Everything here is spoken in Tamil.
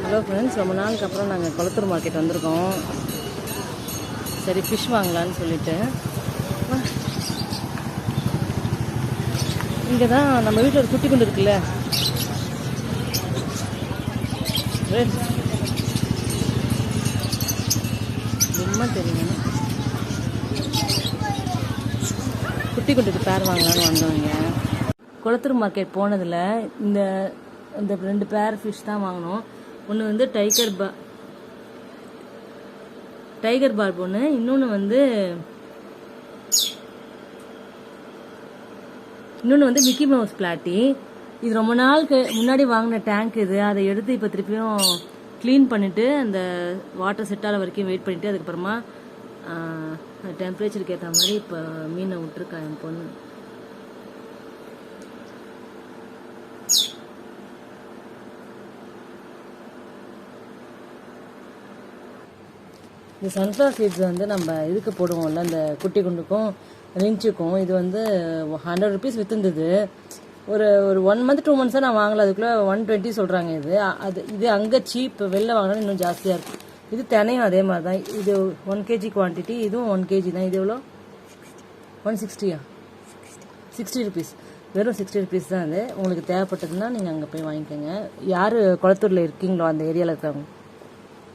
ஹலோ ஃப்ரெண்ட்ஸ், ரொம்ப நாளுக்கு அப்புறம் நாங்கள் கொளத்தூர் மார்க்கெட் வந்திருக்கோம். சரி ஃபிஷ் வாங்கலான்னு சொல்லிட்டு இங்கே தான் நம்ம வீட்டில் ஒரு குட்டி குண்டு இருக்குல்ல, ரொம்ப தெரியும். குட்டி குண்டுக்கு பேர் வாங்கலான்னு வந்தவங்க. கொளத்தூர் மார்க்கெட் போனதில் இந்த இந்த 2 பேர் ஃபிஷ் தான் வாங்கினோம். ஒன்று வந்து டைகர் பார்ப் ஒன்று, இன்னொன்று வந்து மிக்கி மவுஸ் பிளாட்டி. இது ரொம்ப நாளுக்கு முன்னாடி வாங்கின டேங்க் இது. அதை எடுத்து இப்போ திருப்பியும் க்ளீன் பண்ணிவிட்டு அந்த வாட்டர் செட் ஆகிற வரைக்கும் வெயிட் பண்ணிவிட்டு அதுக்கப்புறமா டெம்பரேச்சருக்கு ஏற்ற மாதிரி இப்போ மீனை விட்டுருக்கா என் பொண்ணு. இந்த சன்ஃப்ளவர் சீட்ஸ் வந்து நம்ம இதுக்கு போடுவோம்ல, அந்த குட்டி குண்டுக்கும் ரிஞ்சுக்கும். இது வந்து 100 rupees விற்றுந்தது. ஒரு 1 month 2 months நான் வாங்கல, அதுக்குள்ளே 120 சொல்கிறாங்க. இது அங்கே சீப், வெளில வாங்கினா இன்னும் ஜாஸ்தியாக இருக்கும். இது தினையும் அதே மாதிரி தான். இது 1 kg குவான்டிட்டி, இதுவும் 1 kg தான். இது எவ்வளோ? 160 60 rupees. வெறும் 60 rupees தான். அது உங்களுக்கு தேவைப்பட்டதுன்னா நீங்கள் அங்கே போய் வாங்கிக்கோங்க. யார் கொளத்தூரில் இருக்கீங்களோ அந்த ஏரியாவில் இருக்கிறவங்க